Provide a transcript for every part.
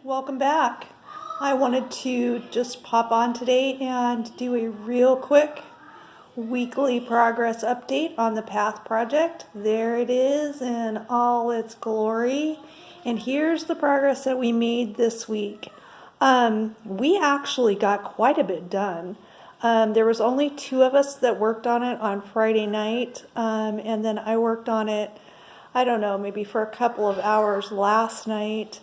Welcome back. I wanted to just pop on today and do a real quick weekly progress update on the PATH project. There it is in all its glory. And here's the progress that we made this week. We actually got quite a bit done. There was only two of us that worked on it on Friday night, and then I worked on it, I don't know, maybe for a couple of hours last night.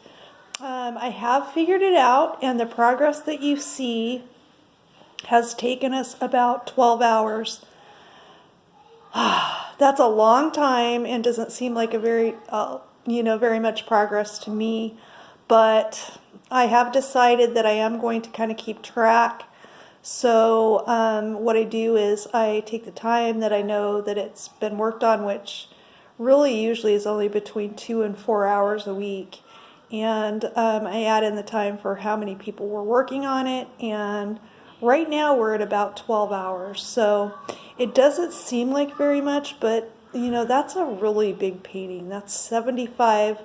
I have figured it out, and the progress that you see has taken us about 12 hours. That's a long time and doesn't seem like a very much progress to me, but I have decided that I am going to kind of keep track. So what I do is I take the time that I know that it's been worked on, which really usually is only between 2 and 4 hours a week. And I add in the time for how many people were working on it. And right now we're at about 12 hours. So it doesn't seem like very much, but that's a really big painting. That's 75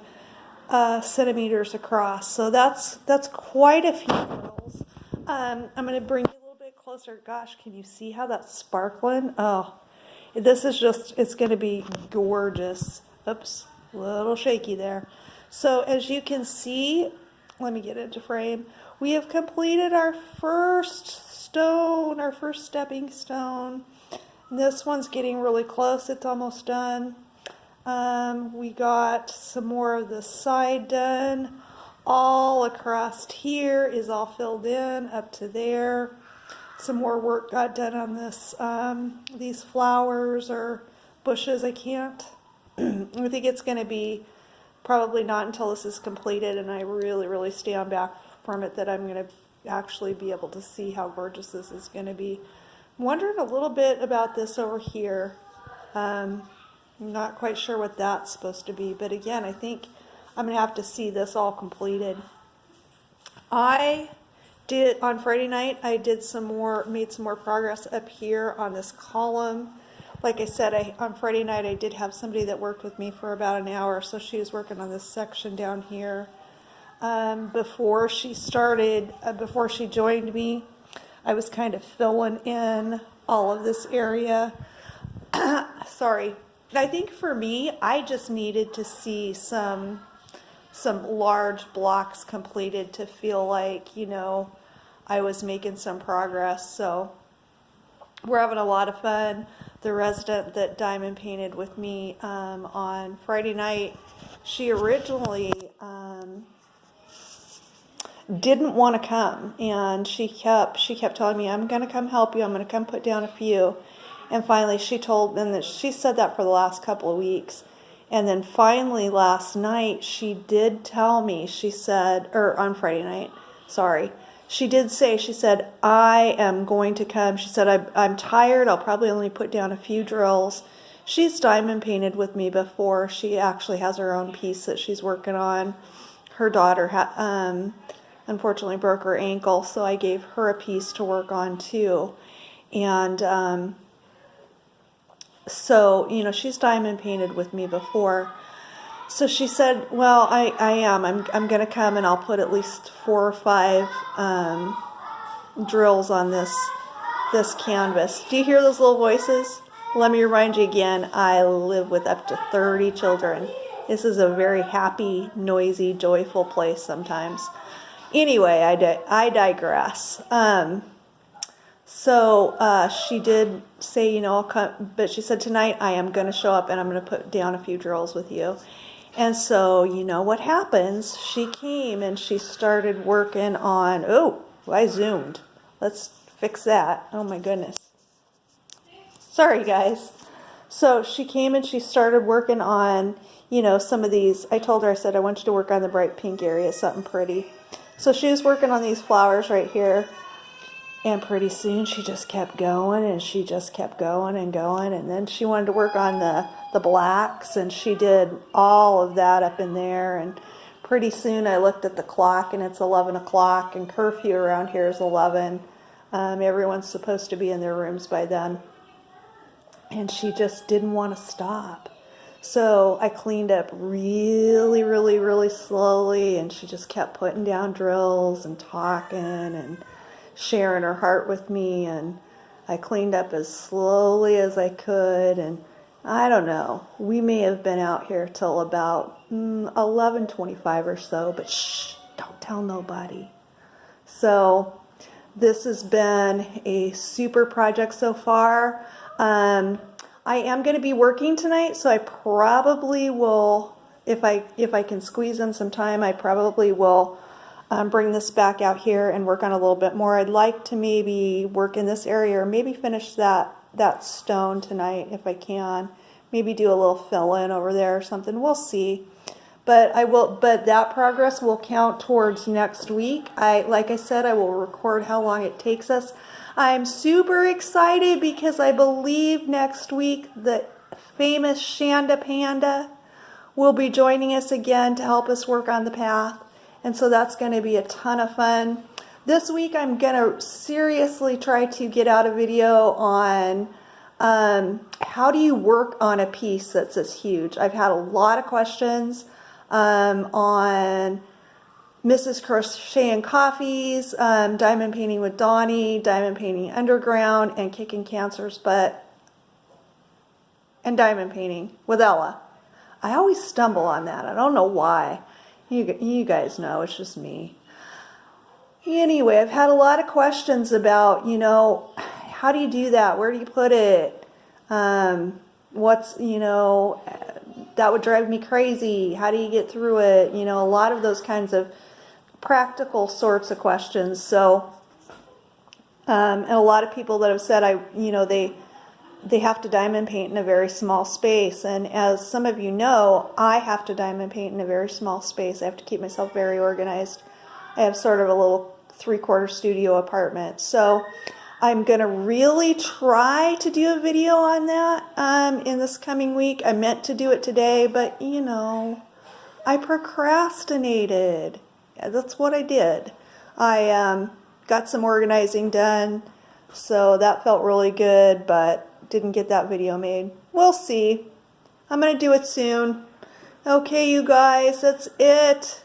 centimeters across. So that's quite a few drills. I'm going to bring you a little bit closer. Gosh, can you see how that's sparkling? Oh, this is it's going to be gorgeous. Oops, a little shaky there. So as you can see, let me get into frame. We have completed our first stone, our first stepping stone. This one's getting really close. It's almost done. We got some more of the side done. All across here is all filled in up to there. Some more work got done on this, these flowers or bushes. I think it's going to be probably not until this is completed and I really stand back from it that I'm going to actually be able to see how gorgeous this is going to be. I'm wondering a little bit about this over here. I'm not quite sure what that's supposed to be, but again, I think I'm going to have to see this all completed. On Friday night, I made some more progress up here on this column. Like I said, on Friday night, I did have somebody that worked with me for about an hour, so she was working on this section down here. Before she joined me, I was kind of filling in all of this area. Sorry. I think for me, I just needed to see some large blocks completed to feel like, I was making some progress. So we're having a lot of fun. The resident that diamond painted with me on Friday night, she originally didn't want to come, and she kept telling me, I'm going to come help you, I'm going to come put down a few. And finally she said that for the last couple of weeks. And then finally last night she did tell me, on Friday night, sorry, she said, I am going to come. She said, I'm tired. I'll probably only put down a few drills. She's diamond painted with me before. She actually has her own piece that she's working on. Her daughter unfortunately broke her ankle, so I gave her a piece to work on too. And so, she's diamond painted with me before. So she said, well, I'm going to come and I'll put at least 4 or 5 drills on this canvas. Do you hear those little voices? Let me remind you again, I live with up to 30 children. This is a very happy, noisy, joyful place sometimes. Anyway, I digress. So she did say, I'll come, but she said, tonight I am going to show up and I'm going to put down a few drills with you. And so, what happens? She came and she started working on, I zoomed. Let's fix that. Oh my goodness. Sorry, guys. So she came and she started working on, some of these. I told her, I said, I want you to work on the bright pink area, something pretty. So she was working on these flowers right here. And pretty soon she just kept going and she just kept going and going. And then she wanted to work on the blacks, and she did all of that up in there. And pretty soon I looked at the clock and it's 11 o'clock and curfew around here is 11. Everyone's supposed to be in their rooms by then. And she just didn't want to stop. So I cleaned up really, really, really slowly, and she just kept putting down drills and talking and sharing her heart with me, and I cleaned up as slowly as I could, and I don't know, we may have been out here till about 11:25 or so, but shh, don't tell nobody. So this has been a super project so far. I am going to be working tonight, so I probably will, if I can squeeze in some time, I probably will bring this back out here and work on a little bit more. I'd like to maybe work in this area, or maybe finish that stone tonight if I can. Maybe do a little fill in over there or something. We'll see. But that progress will count towards next week. Like I said, I will record how long it takes us. I'm super excited because I believe next week the famous Shanda Panda will be joining us again to help us work on the path. And so that's going to be a ton of fun. This week I'm going to seriously try to get out a video on how do you work on a piece that's this huge. I've had a lot of questions on Mrs. Crochet and Coffee's, diamond painting with Donnie, diamond painting underground, and kicking Cancer's butt, and diamond painting with Ella. I always stumble on that. I don't know why. You guys know, it's just me. Anyway, I've had a lot of questions about, how do you do that? Where do you put it? That would drive me crazy. How do you get through it? A lot of those kinds of practical sorts of questions. So, and a lot of people that have said, they have to diamond paint in a very small space. And as some of you know, I have to diamond paint in a very small space. I have to keep myself very organized. I have sort of a little 3/4 studio apartment. So I'm going to really try to do a video on that in this coming week. I meant to do it today, but I procrastinated. Yeah, that's what I did. I got some organizing done, so that felt really good, but didn't get that video made. We'll see. I'm going to do it soon. Okay, you guys, that's it.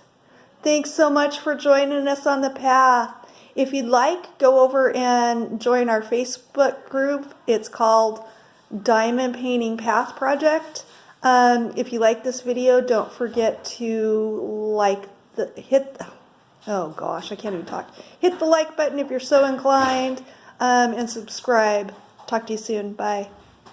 Thanks so much for joining us on the path. If you'd like, go over and join our Facebook group. It's called Diamond Painting Path Project. If you like this video, don't forget to hit the like button if you're so inclined, and subscribe. Talk to you soon. Bye.